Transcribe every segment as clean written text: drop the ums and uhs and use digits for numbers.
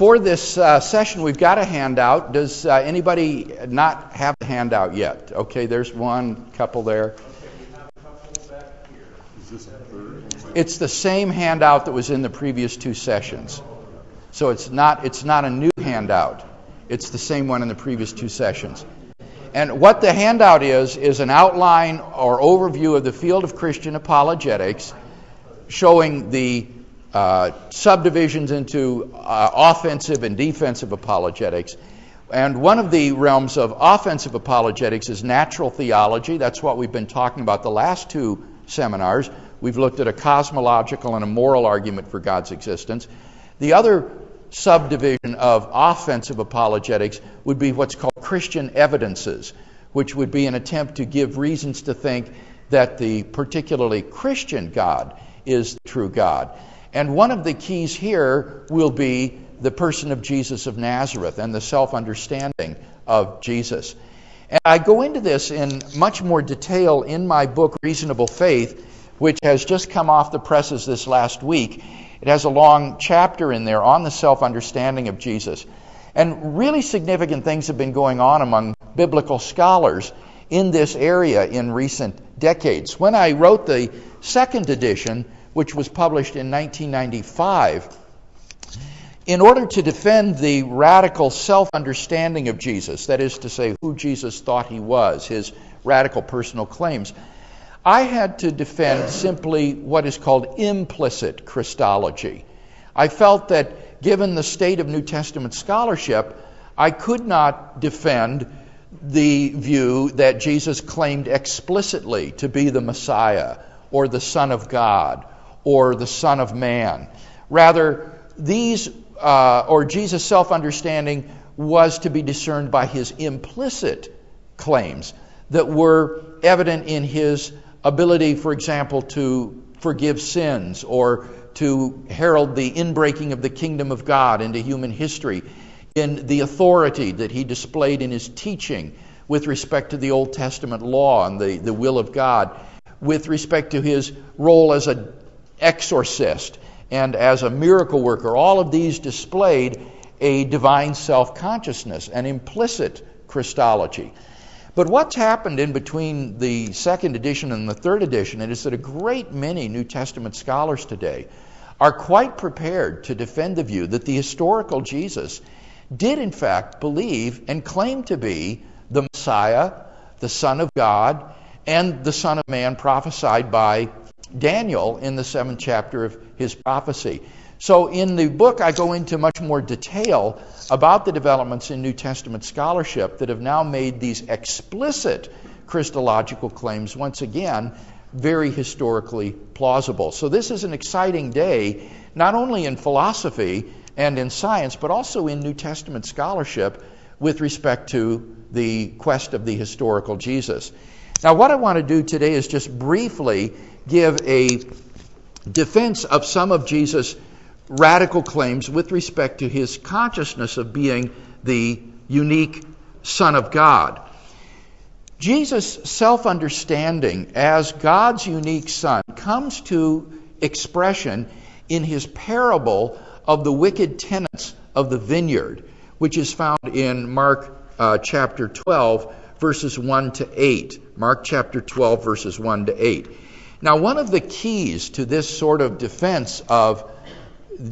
For this session, we've got a handout. Does anybody not have the handout yet? Okay, there's one couple there. It's the same handout that was in the previous two sessions. So it's not a new handout. It's the same one in the previous two sessions. And what the handout is an outline or overview of the field of Christian apologetics, showing the subdivisions into offensive and defensive apologetics. And one of the realms of offensive apologetics is natural theology. That's what we've been talking about the last two seminars. We've looked at a cosmological and a moral argument for God's existence. The other subdivision of offensive apologetics would be what's called Christian evidences, which would be an attempt to give reasons to think that the particularly Christian God is the true God. And one of the keys here will be the person of Jesus of Nazareth and the self-understanding of Jesus. And I go into this in much more detail in my book, Reasonable Faith, which has just come off the presses this last week. It has a long chapter in there on the self-understanding of Jesus. And really significant things have been going on among biblical scholars in this area in recent decades. When I wrote the second edition, which was published in 1995, in order to defend the radical self-understanding of Jesus, that is to say, who Jesus thought he was, his radical personal claims, I had to defend simply what is called implicit Christology. I felt that given the state of New Testament scholarship, I could not defend the view that Jesus claimed explicitly to be the Messiah or the Son of God or the Son of Man. Rather, Jesus' self-understanding was to be discerned by his implicit claims that were evident in his ability, for example, to forgive sins or to herald the inbreaking of the kingdom of God into human history, in the authority that he displayed in his teaching with respect to the Old Testament law and the will of God, with respect to his role as an exorcist and as a miracle worker. All of these displayed a divine self-consciousness, an implicit Christology. But what's happened in between the second edition and the third edition is that a great many New Testament scholars today are quite prepared to defend the view that the historical Jesus did in fact believe and claim to be the Messiah, the Son of God, and the Son of Man prophesied by Daniel in the 7th chapter of his prophecy. So in the book I go into much more detail about the developments in New Testament scholarship that have now made these explicit Christological claims once again very historically plausible. So this is an exciting day, not only in philosophy and in science, but also in New Testament scholarship with respect to the quest of the historical Jesus. Now what I want to do today is just briefly give a defense of some of Jesus' radical claims with respect to his consciousness of being the unique Son of God. Jesus' self-understanding as God's unique Son comes to expression in his parable of the wicked tenants of the vineyard, which is found in Mark chapter 12, verses 1 to 8. Mark chapter 12, verses 1 to 8. Now, one of the keys to this sort of defense of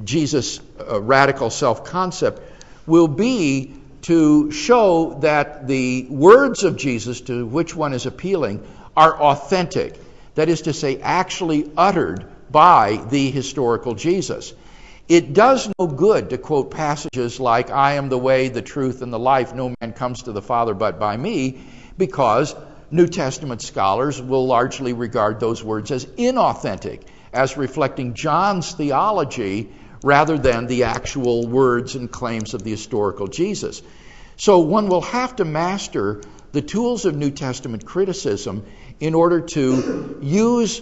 Jesus' radical self-concept will be to show that the words of Jesus to which one is appealing are authentic. That is to say, actually uttered by the historical Jesus. It does no good to quote passages like, "I am the way, the truth, and the life. No man comes to the Father but by me," because New Testament scholars will largely regard those words as inauthentic, as reflecting John's theology rather than the actual words and claims of the historical Jesus. So one will have to master the tools of New Testament criticism in order to use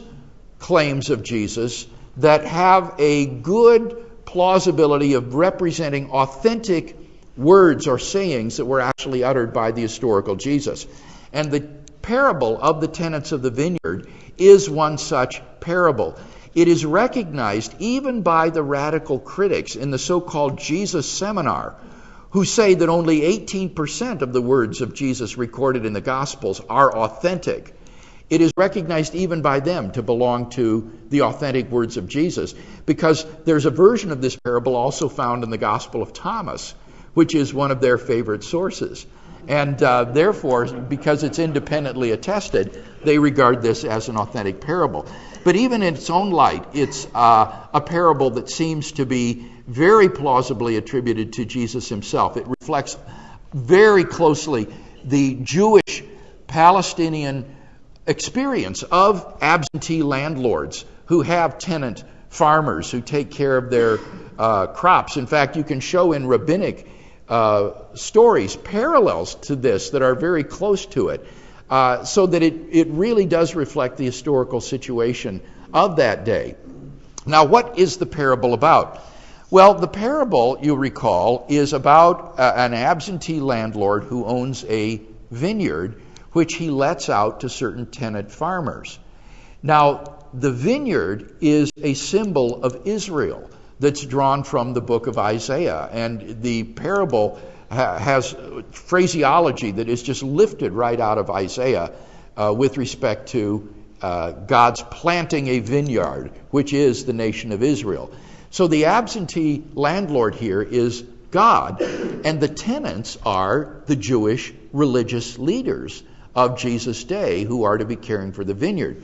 claims of Jesus that have a good plausibility of representing authentic words or sayings that were actually uttered by the historical Jesus. And the parable of the tenants of the vineyard is one such parable. it is recognized even by the radical critics in the so-called Jesus Seminar, who say that only 18% of the words of Jesus recorded in the Gospels are authentic. It is recognized even by them to belong to the authentic words of Jesus, because there's a version of this parable also found in the Gospel of Thomas, which is one of their favorite sources. And therefore, because it's independently attested, they regard this as an authentic parable. But even in its own light, it's a parable that seems to be very plausibly attributed to Jesus himself. It reflects very closely the Jewish Palestinian experience of absentee landlords who have tenant farmers who take care of their crops. In fact, you can show in rabbinic stories parallels to this that are very close to it, so that it really does reflect the historical situation of that day. Now, what is the parable about? Well, the parable, you recall, is about an absentee landlord who owns a vineyard which he lets out to certain tenant farmers. Now, the vineyard is a symbol of Israel that's drawn from the book of Isaiah, and the parable has phraseology that is just lifted right out of Isaiah with respect to God's planting a vineyard, which is the nation of Israel. So the absentee landlord here is God, and the tenants are the Jewish religious leaders of Jesus' day who are to be caring for the vineyard.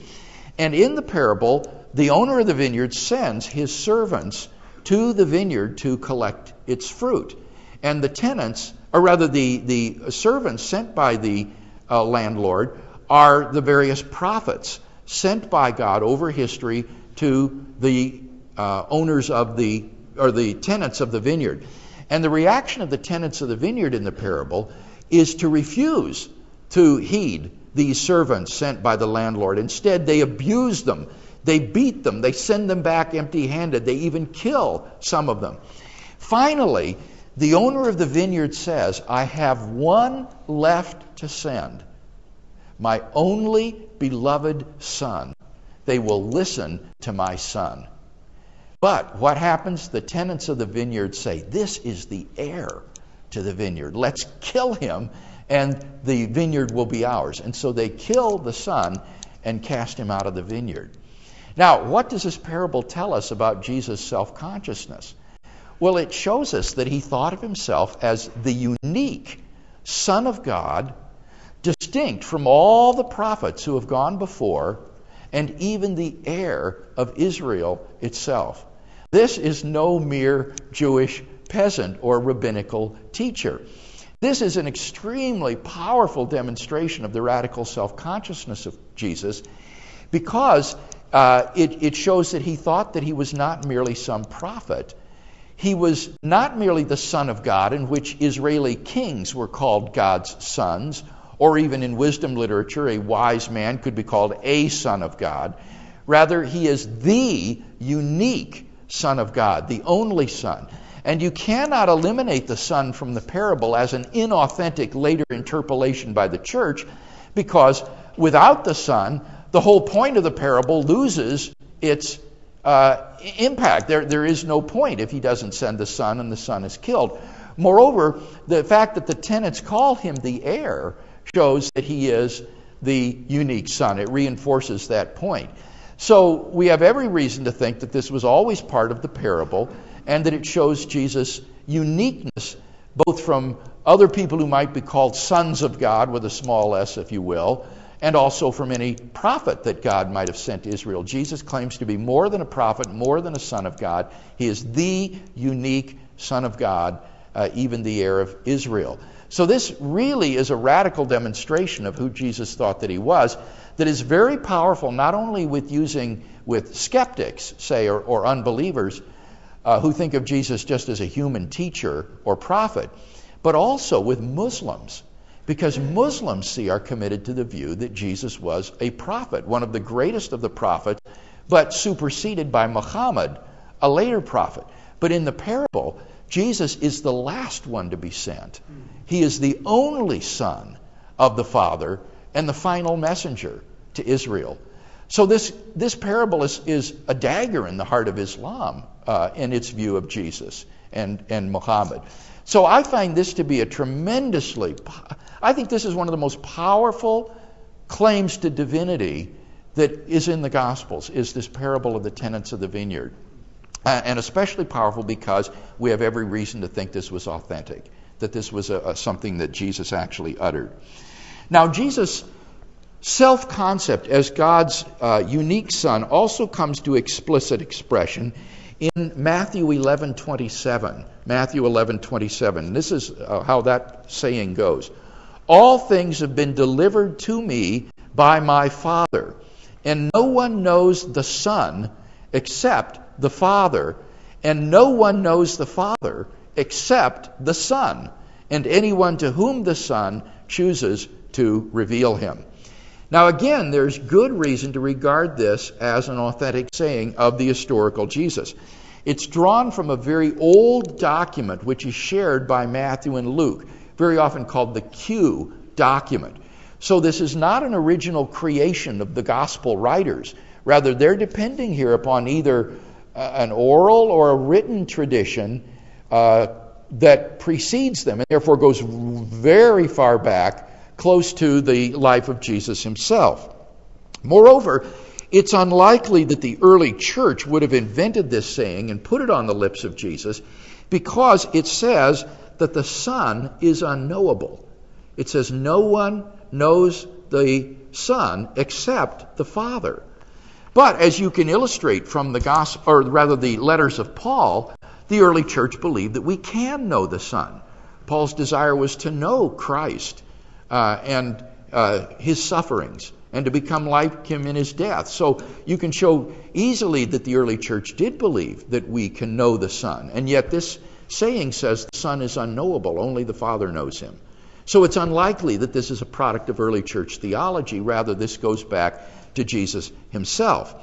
And in the parable, the owner of the vineyard sends his servants to the vineyard to collect its fruit. And the tenants, or rather the servants sent by the landlord, are the various prophets sent by God over history to the owners of the tenants of the vineyard. And the reaction of the tenants of the vineyard in the parable is to refuse to heed these servants sent by the landlord. Instead, they abuse them. They beat them. They send them back empty-handed. They even kill some of them. Finally, the owner of the vineyard says, I have one left to send, my only beloved son. They will listen to my son. But what happens? The tenants of the vineyard say, this is the heir to the vineyard. Let's kill him, and the vineyard will be ours. And so they kill the son and cast him out of the vineyard. Now, what does this parable tell us about Jesus' self-consciousness? Well, it shows us that he thought of himself as the unique Son of God, distinct from all the prophets who have gone before, and even the heir of Israel itself. This is no mere Jewish peasant or rabbinical teacher. This is an extremely powerful demonstration of the radical self-consciousness of Jesus, because it shows that he thought that he was not merely some prophet. He was not merely the Son of God, in which Israeli kings were called God's sons, or even in wisdom literature, a wise man could be called a son of God. Rather, he is the unique Son of God, the only Son. And you cannot eliminate the Son from the parable as an inauthentic later interpolation by the church, because without the Son, the whole point of the parable loses its impact. There is no point if he doesn't send the Son and the Son is killed. Moreover, the fact that the tenants call him the heir shows that he is the unique Son. It reinforces that point. So we have every reason to think that this was always part of the parable, and that it shows Jesus' uniqueness, both from other people who might be called sons of God, with a small s, if you will, and also from any prophet that God might have sent to Israel. Jesus claims to be more than a prophet, more than a son of God. He is the unique Son of God, even the heir of Israel. So this really is a radical demonstration of who Jesus thought that he was, that is very powerful, not only with skeptics, say, or unbelievers, who think of Jesus just as a human teacher or prophet, but also with Muslims, because Muslims are committed to the view that Jesus was a prophet, one of the greatest of the prophets, but superseded by Muhammad, a later prophet. But in the parable, Jesus is the last one to be sent. He is the only Son of the Father and the final messenger to Israel. So this parable is a dagger in the heart of Islam in its view of Jesus and Muhammad. So I find this to be I think this is one of the most powerful claims to divinity that is in the Gospels, is this parable of the tenants of the vineyard. And especially powerful because we have every reason to think this was authentic, that this was something that Jesus actually uttered. Now, Jesus' self-concept as God's unique Son also comes to explicit expression in Matthew 11:27. Matthew 11:27. This is how that saying goes. All things have been delivered to me by my Father, and no one knows the Son except the Father, and no one knows the Father except the Son, and anyone to whom the Son chooses to reveal him. Now again, there's good reason to regard this as an authentic saying of the historical Jesus. It's drawn from a very old document which is shared by Matthew and Luke, very often called the Q document. So this is not an original creation of the gospel writers. Rather, they're depending here upon either an oral or a written tradition that precedes them and therefore goes very far back, close to the life of Jesus himself. Moreover, it's unlikely that the early church would have invented this saying and put it on the lips of Jesus, because it says that the Son is unknowable. It says no one knows the Son except the Father. But as you can illustrate from the gospel, or rather the letters of Paul, the early church believed that we can know the Son. Paul's desire was to know Christ and his sufferings, and to become like him in his death. So you can show easily that the early church did believe that we can know the Son. And yet this saying says the Son is unknowable, only the Father knows him. So it's unlikely that this is a product of early church theology. Rather, this goes back to Jesus himself.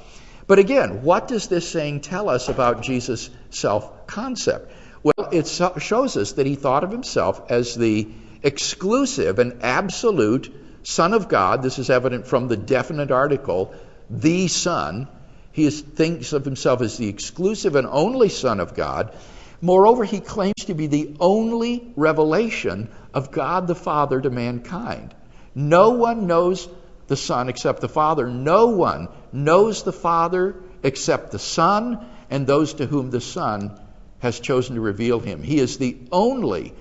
But again, what does this saying tell us about Jesus' self-concept? Well, it shows us that he thought of himself as the exclusive and absolute Son of God. This is evident from the definite article, the Son. He thinks of himself as the exclusive and only Son of God. Moreover, he claims to be the only revelation of God the Father to mankind. No one knows the Son except the Father. No one knows the Father except the Son and those to whom the Son has chosen to reveal him. He is the only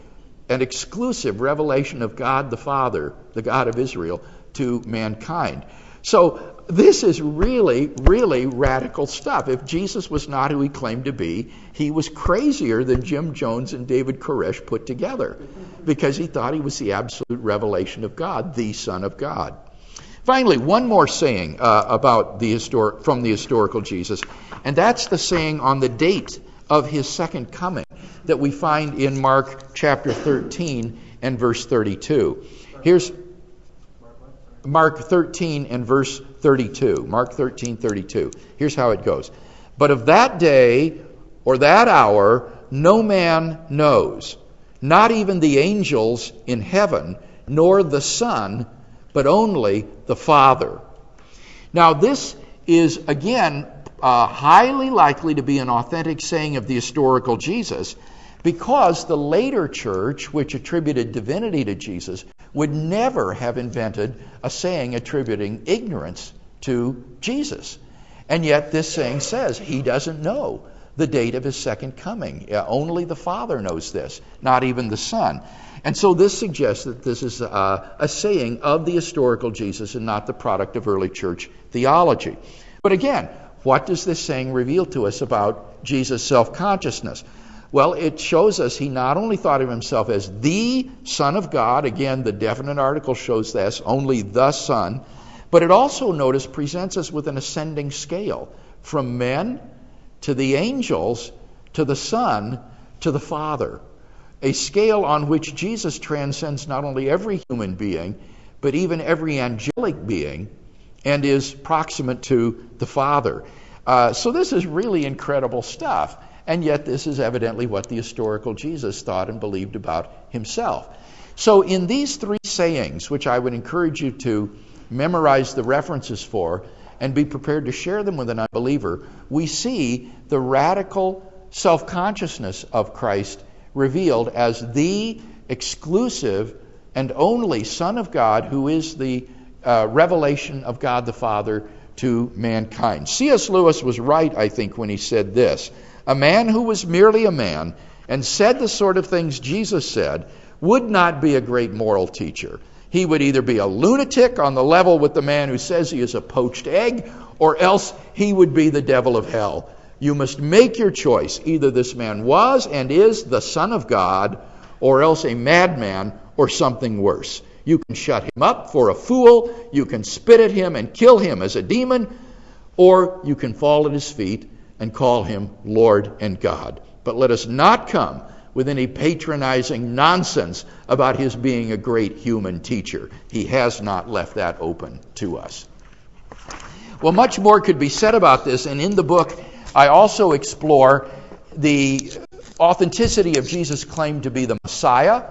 and exclusive revelation of God the Father, the God of Israel, to mankind. So this is really, really radical stuff. If Jesus was not who he claimed to be, he was crazier than Jim Jones and David Koresh put together, because he thought he was the absolute revelation of God, the Son of God. Finally, one more saying about from the historical Jesus, and that's the saying on the date of his second coming that we find in Mark chapter 13 and verse 32. Here's Mark 13 and verse 32. Mark 13:32. Here's how it goes. But of that day or that hour no man knows, not even the angels in heaven, nor the Son, but only the Father. Now this is, again, highly likely to be an authentic saying of the historical Jesus, because the later church, which attributed divinity to Jesus, would never have invented a saying attributing ignorance to Jesus. And yet this saying says he doesn't know the date of his second coming. Only the Father knows this, not even the Son. And so this suggests that this is a saying of the historical Jesus and not the product of early church theology. But again, what does this saying reveal to us about Jesus' self-consciousness? Well, it shows us he not only thought of himself as the Son of God, again, the definite article shows this, only the Son, but it also, notice, presents us with an ascending scale from men to the angels to the Son to the Father, a scale on which Jesus transcends not only every human being, but even every angelic being, and is proximate to the Father. So this is really incredible stuff. And yet this is evidently what the historical Jesus thought and believed about himself. So in these three sayings, which I would encourage you to memorize the references for, and be prepared to share them with an unbeliever, we see the radical self-consciousness of Christ revealed as the exclusive and only Son of God, who is the revelation of God the Father to mankind. C.S. Lewis was right, I think, when he said this: a man who was merely a man and said the sort of things Jesus said would not be a great moral teacher. He would either be a lunatic on the level with the man who says he is a poached egg, or else he would be the devil of hell. You must make your choice. Either this man was and is the Son of God, or else a madman or something worse. You can shut him up for a fool, you can spit at him and kill him as a demon, or you can fall at his feet and call him Lord and God. But let us not come with any patronizing nonsense about his being a great human teacher. He has not left that open to us. Well, much more could be said about this, and in the book I also explore the authenticity of Jesus' claim to be the Messiah,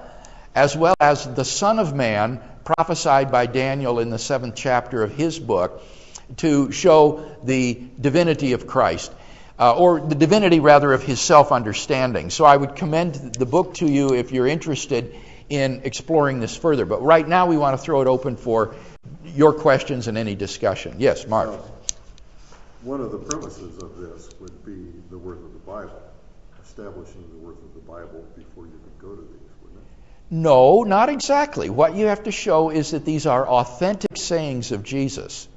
as well as the Son of Man prophesied by Daniel in the 7th chapter of his book, to show the divinity of Christ, or the divinity, rather, of his self-understanding. So I would commend the book to you if you're interested in exploring this further. But right now we want to throw it open for your questions and any discussion. Yes, Mark. One of the premises of this would be the worth of the Bible, establishing the worth of the Bible before you could go to these, wouldn't it? No, not exactly. What you have to show is that these are authentic sayings of Jesus.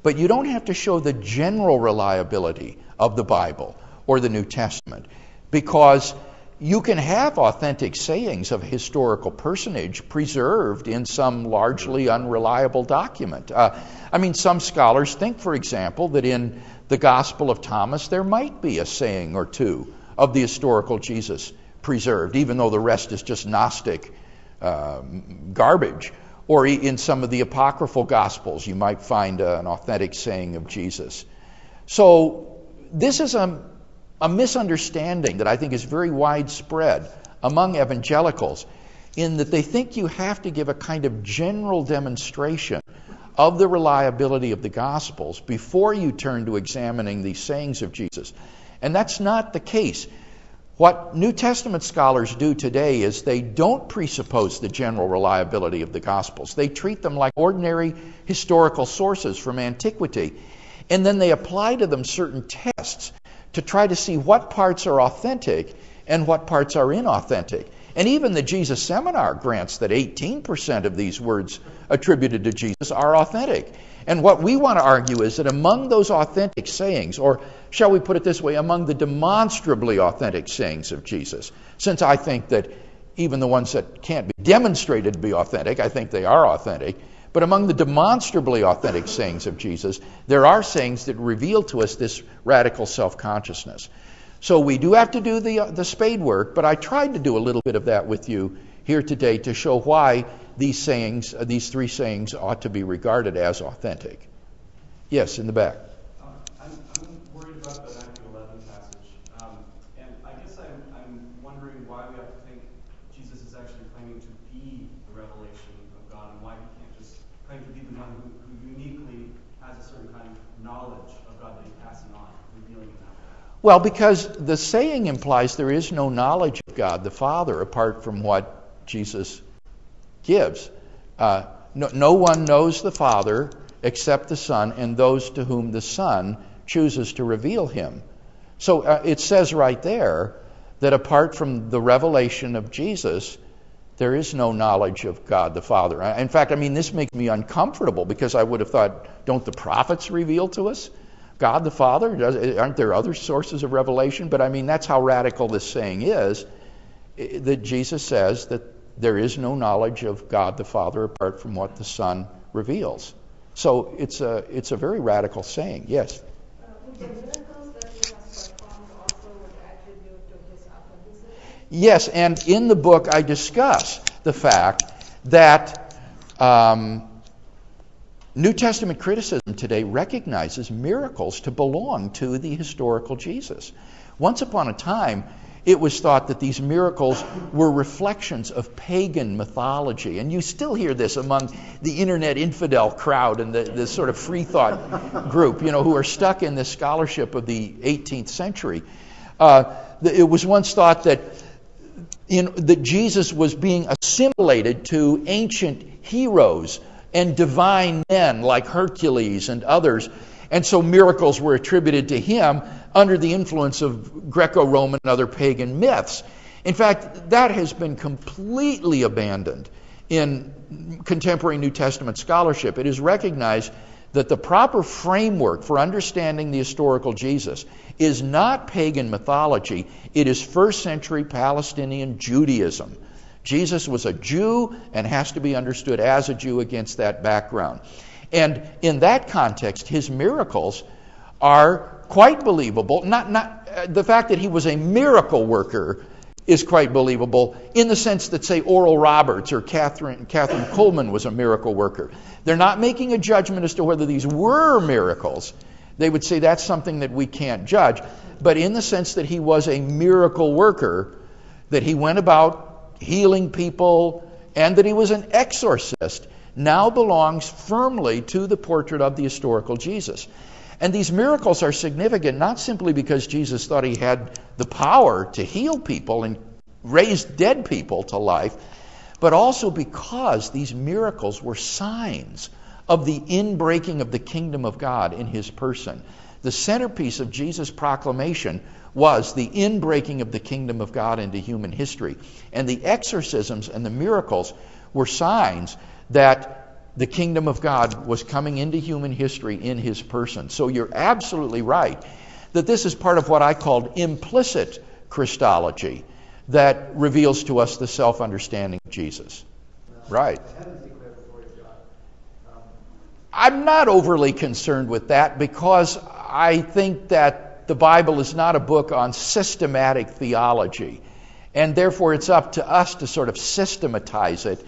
But you don't have to show the general reliability of the Bible or the New Testament, because you can have authentic sayings of a historical personage preserved in some largely unreliable document. Some scholars think, for example, that in the Gospel of Thomas there might be a saying or two of the historical Jesus preserved, even though the rest is just Gnostic garbage. Or in some of the apocryphal Gospels you might find an authentic saying of Jesus. So this is a misunderstanding that I think is very widespread among evangelicals, in that they think you have to give a kind of general demonstration of the reliability of the Gospels before you turn to examining these sayings of Jesus. And that's not the case. What New Testament scholars do today is they don't presuppose the general reliability of the Gospels. They treat them like ordinary historical sources from antiquity, and then they apply to them certain tests to try to see what parts are authentic and what parts are inauthentic. And even the Jesus Seminar grants that 18% of these words attributed to Jesus are authentic. And what we want to argue is that among those authentic sayings, or shall we put it this way, among the demonstrably authentic sayings of Jesus, since I think that even the ones that can't be demonstrated to be authentic, I think they are authentic, but among the demonstrably authentic sayings of Jesus, there are sayings that reveal to us this radical self-consciousness. So we do have to do the spade work, but I tried to do a little bit of that with you here today to show why these sayings, these three sayings, ought to be regarded as authentic. Yes, in the back. I'm worried about the Matthew 11 passage, and I guess I'm wondering why we have to think Jesus is actually claiming to be the revelation of God, and why he can't just claim to be the one who uniquely has a certain kind of knowledge of God that he's passing on, revealing in that way. Well, because the saying implies there is no knowledge of God the Father apart from what Jesus gives. No one knows the Father except the Son and those to whom the Son chooses to reveal him. So it says right there that apart from the revelation of Jesus, there is no knowledge of God the Father. In fact, this makes me uncomfortable, because I would have thought, don't the prophets reveal to us God the Father? Aren't there other sources of revelation? But that's how radical this saying is, that Jesus says that there is no knowledge of God the Father apart from what the Son reveals. So it's a very radical saying. Yes? Would the miracles that he has performed also would attribute to his authenticity? Yes, and in the book I discuss the fact that New Testament criticism today recognizes miracles to belong to the historical Jesus. Once upon a time, it was thought that these miracles were reflections of pagan mythology. And you still hear this among the internet infidel crowd and the sort of free thought group, who are stuck in this scholarship of the 18th century. It was once thought that Jesus was being assimilated to ancient heroes and divine men like Hercules and others. And so miracles were attributed to him under the influence of Greco-Roman and other pagan myths. In fact, that has been completely abandoned in contemporary New Testament scholarship. It is recognized that the proper framework for understanding the historical Jesus is not pagan mythology. It is first century Palestinian Judaism. Jesus was a Jew and has to be understood as a Jew against that background. And in that context, his miracles are quite believable. The fact that he was a miracle worker is quite believable in the sense that, say, Oral Roberts or Catherine Kuhlman was a miracle worker. They're not making a judgment as to whether these were miracles. They would say that's something that we can't judge. But in the sense that he was a miracle worker, that he went about healing people, and that he was an exorcist, now belongs firmly to the portrait of the historical Jesus. And these miracles are significant not simply because Jesus thought he had the power to heal people and raise dead people to life, but also because these miracles were signs of the inbreaking of the kingdom of God in his person. The centerpiece of Jesus' proclamation was the inbreaking of the kingdom of God into human history. And the exorcisms and the miracles were signs that the kingdom of God was coming into human history in his person. So you're absolutely right that this is part of what I called implicit Christology that reveals to us the self-understanding of Jesus. Right. I'm not overly concerned with that because I think that the Bible is not a book on systematic theology. And therefore it's up to us to sort of systematize it,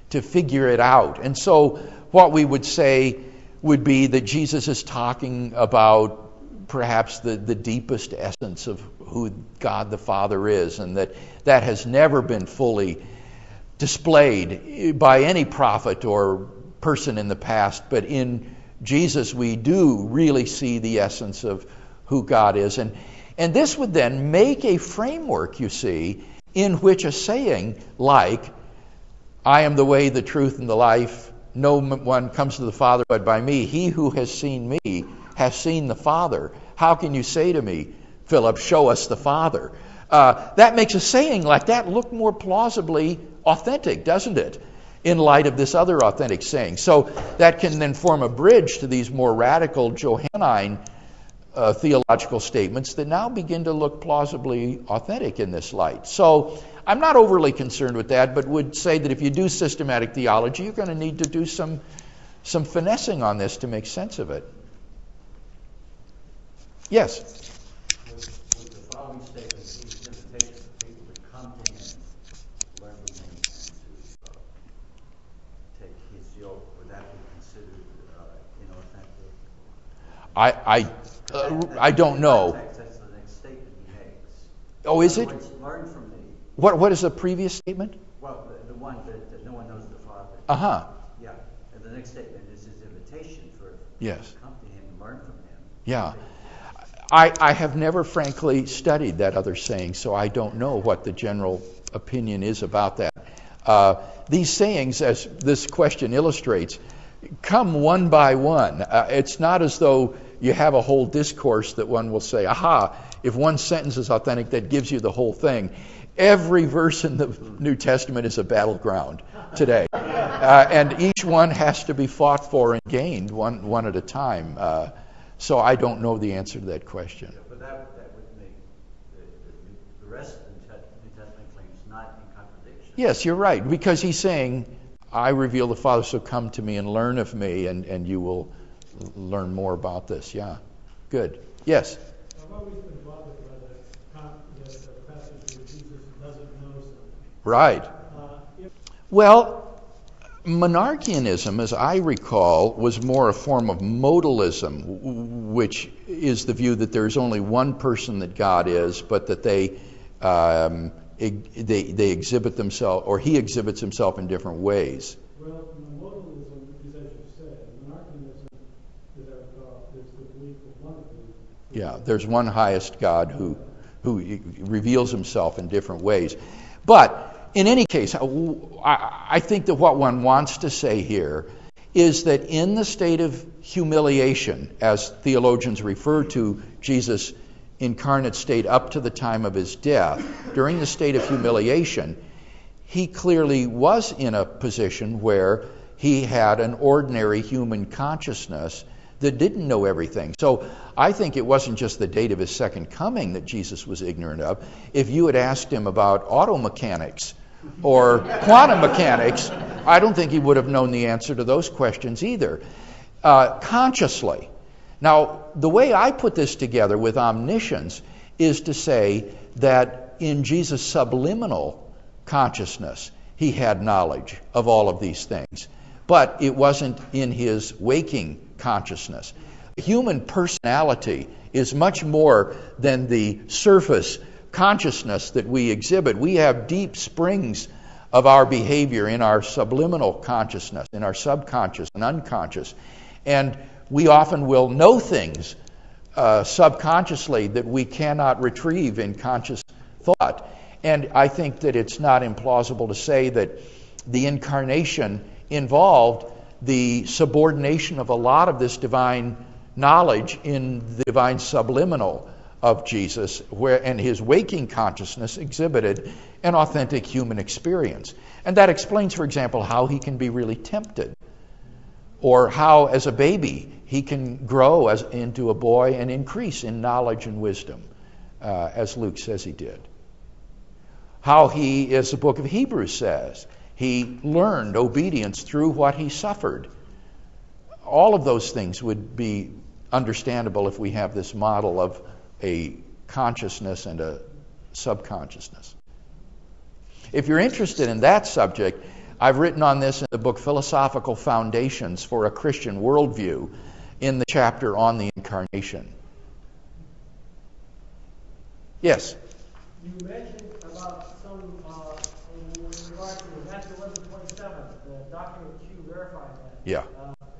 to figure it out. And so what we would say would be that Jesus is talking about perhaps the deepest essence of who God the Father is, and that has never been fully displayed by any prophet or person in the past. But in Jesus we do really see the essence of who God is. And this would then make a framework, you see, in which a saying like, I am the way, the truth, and the life. No one comes to the Father but by me. He who has seen me has seen the Father. How can you say to me, Philip, show us the Father? That makes a saying like that look more plausibly authentic, doesn't it? In light of this other authentic saying. So that can then form a bridge to these more radical Johannine theological statements that now begin to look plausibly authentic in this light. So I'm not overly concerned with that, but would say that if you do systematic theology, you're going to need to do some finessing on this to make sense of it. Yes? With the following statement, he's invitation for people to come to him, learn from him, and to take his yoke. Would that be considered inauthentic? I don't know. That's the next statement he makes. Oh, is it? Learn from me. What is the previous statement? Well, the one that no one knows the Father. Uh-huh. Yeah. And the next statement is his invitation for Yes. to come to him and learn from him. Yeah. I have never, frankly, studied that other saying, so I don't know what the general opinion is about that. These sayings, as this question illustrates, come one by one. It's not as though you have a whole discourse that one will say, aha, if one sentence is authentic, that gives you the whole thing. Every verse in the New Testament is a battleground today. And each one has to be fought for and gained one at a time. So I don't know the answer to that question. Yeah, but that would make the rest of the New Testament claims not in contradiction. Yes, you're right, because he's saying, I reveal the Father, so come to me and learn of me, and you will learn more about this. Yeah, good. Yes? I've always been bothered by the passage where Jesus doesn't know something. Right. Well, monarchianism, as I recall, was more a form of modalism, which is the view that there's only one person that God is, but that they they exhibit themselves, or he exhibits himself in different ways. Well, modalism is, as you said, monarchianism is the belief of one of the. Yeah, there's one highest God who reveals himself in different ways. But in any case, I think that what one wants to say here is that in the state of humiliation, as theologians refer to Jesus' incarnate state up to the time of his death, during the state of humiliation, he clearly was in a position where he had an ordinary human consciousness that didn't know everything. So I think it wasn't just the date of his second coming that Jesus was ignorant of. If you had asked him about auto mechanics or quantum mechanics, I don't think he would have known the answer to those questions either. Consciously. Now, the way I put this together with omniscience is to say that in Jesus' subliminal consciousness, he had knowledge of all of these things. But it wasn't in his waking consciousness. Human personality is much more than the surface consciousness that we exhibit. We have deep springs of our behavior in our subliminal consciousness, in our subconscious and unconscious. And we often will know things subconsciously that we cannot retrieve in conscious thought. And I think that it's not implausible to say that the incarnation involved the subordination of a lot of this divine knowledge in the divine subliminal of Jesus, and his waking consciousness exhibited an authentic human experience. And that explains, for example, how he can be really tempted, or how, as a baby, he can grow into a boy and increase in knowledge and wisdom, as Luke says he did. How he, as the book of Hebrews says, he learned obedience through what he suffered. All of those things would be understandable if we have this model of a consciousness and a subconsciousness. If you're interested in that subject, I've written on this in the book Philosophical Foundations for a Christian Worldview in the chapter on the Incarnation. Yes? You mentioned about some, in regard to Matthew 11:27, the document Q verifying that. Yeah.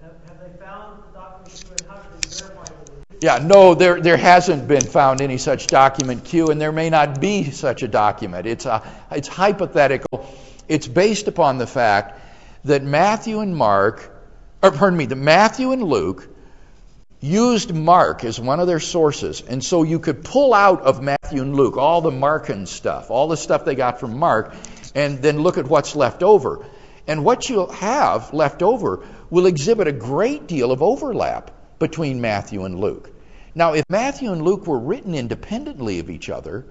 Have they found the document Q, and how did they verify it? Yeah, no, there hasn't been found any such document Q, and there may not be such a document. It's hypothetical. It's based upon the fact that Matthew and Luke used Mark as one of their sources. And so you could pull out of Matthew and Luke all the Markan stuff, all the stuff they got from Mark, and then look at what's left over. And what you'll have left over will exhibit a great deal of overlap between Matthew and Luke. Now, if Matthew and Luke were written independently of each other,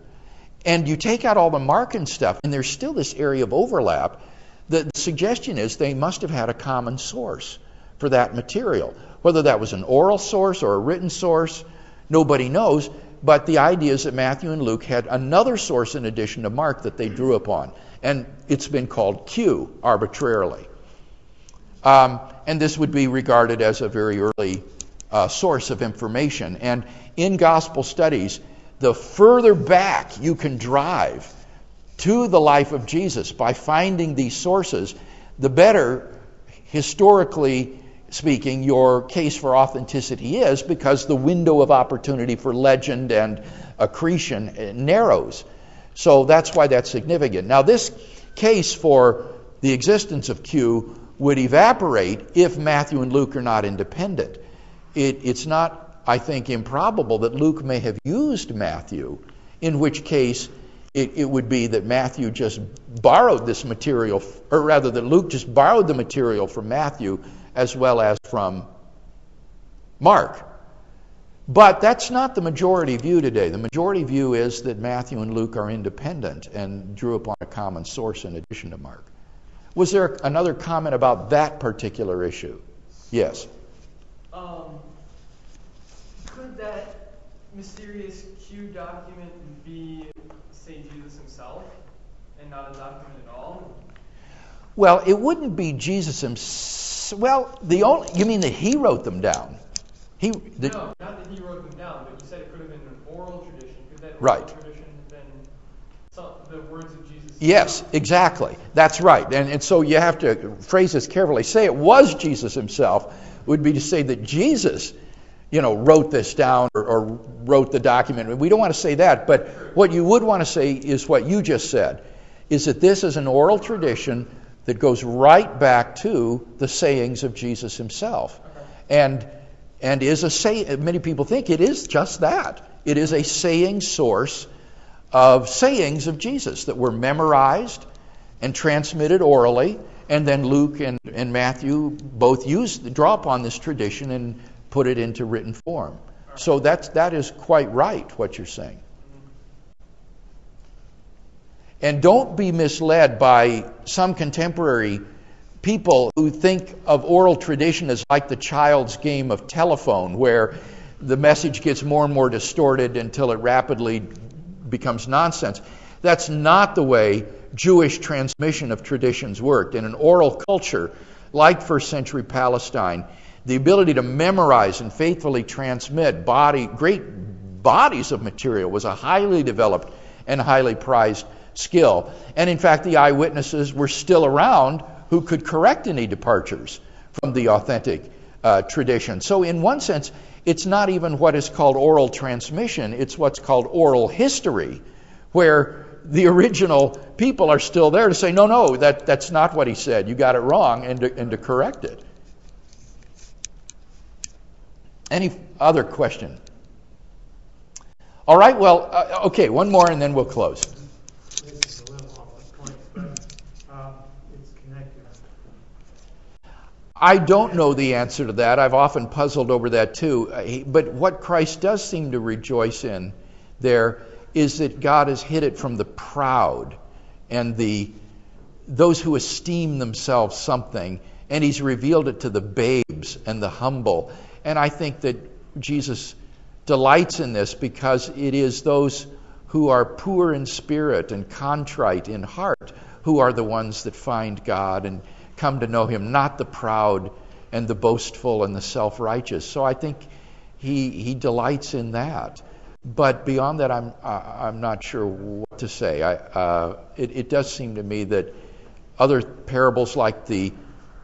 and you take out all the Markan stuff, and there's still this area of overlap, the suggestion is they must have had a common source for that material. Whether that was an oral source or a written source, nobody knows. But the idea is that Matthew and Luke had another source in addition to Mark that they drew upon. And it's been called Q arbitrarily. And this would be regarded as a very early source of information. And in gospel studies, the further back you can drive to the life of Jesus by finding these sources, the better, historically speaking, your case for authenticity is, because the window of opportunity for legend and accretion narrows. So that's why that's significant. Now, this case for the existence of Q would evaporate if Matthew and Luke are not independent. It's not, I think, improbable that Luke may have used Matthew, in which case it would be that Matthew just borrowed this material, or rather that Luke just borrowed the material from Matthew as well as from Mark. But that's not the majority view today. The majority view is that Matthew and Luke are independent and drew upon a common source in addition to Mark. Was there another comment about that particular issue? Yes. Could that mysterious Q document be, say, Jesus himself, and not a document at all? Well, it wouldn't be Jesus himself. Well, you mean that he wrote them down? No, not that he wrote them down, but you said it could have been an oral tradition. Could that Right. oral tradition have been Yes, exactly. That's right. And so you have to phrase this carefully. Say it was Jesus himself would be to say that Jesus, wrote this down or wrote the document. We don't want to say that, but what you would want to say is what you just said, is that this is an oral tradition that goes right back to the sayings of Jesus himself. And is a say. Many people think it is just that. It is a saying source of sayings of Jesus that were memorized and transmitted orally, and then Luke and Matthew both draw upon this tradition and put it into written form. So that is quite right, what you're saying. And don't be misled by some contemporary people who think of oral tradition as like the child's game of telephone, where the message gets more and more distorted until it rapidly becomes nonsense. That's not the way Jewish transmission of traditions worked. In an oral culture like first century Palestine, the ability to memorize and faithfully transmit great bodies of material was a highly developed and highly prized skill. And in fact, the eyewitnesses were still around who could correct any departures from the authentic tradition. So in one sense, it's not even what is called oral transmission, it's what's called oral history, where the original people are still there to say, no, that's not what he said, you got it wrong, and to correct it. Any other question? All right, well, okay, one more and then we'll close. This is a little off the point, but it's connected. I don't know the answer to that. I've often puzzled over that too. But what Christ does seem to rejoice in there is that God has hid it from the proud and those who esteem themselves something, and he's revealed it to the babes and the humble. And I think that Jesus delights in this because it is those who are poor in spirit and contrite in heart who are the ones that find God and come to know him, not the proud and the boastful and the self-righteous. So I think he delights in that. But beyond that, I'm not sure what to say. It does seem to me that other parables, like the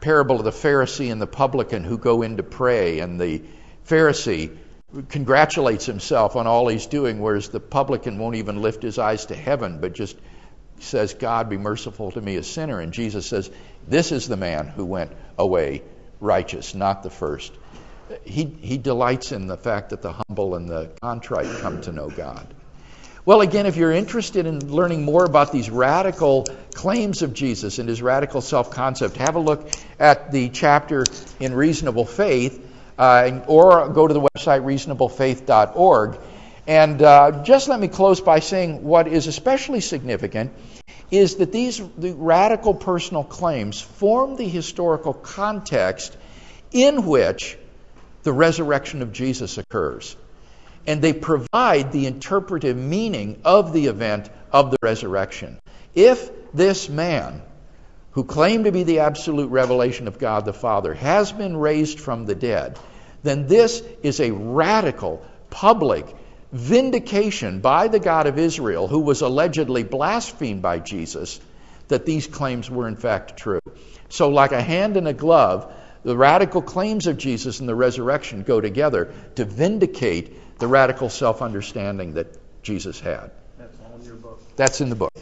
parable of the Pharisee and the publican who go in to pray, and the Pharisee congratulates himself on all he's doing, whereas the publican won't even lift his eyes to heaven, but just says, God, be merciful to me, a sinner. And Jesus says, this is the man who went away righteous, not the first. He delights in the fact that the humble and the contrite come to know God. Well, again, if you're interested in learning more about these radical claims of Jesus and his radical self-concept, have a look at the chapter in Reasonable Faith, or go to the website reasonablefaith.org. And just let me close by saying what is especially significant is that the radical personal claims form the historical context in which the resurrection of Jesus occurs. And they provide the interpretive meaning of the event of the resurrection. If this man, who claimed to be the absolute revelation of God the Father, has been raised from the dead, then this is a radical, public vindication by the God of Israel, who was allegedly blasphemed by Jesus, that these claims were in fact true. So like a hand in a glove, the radical claims of Jesus and the resurrection go together to vindicate the radical self-understanding that Jesus had. That's all in your book. That's in the book.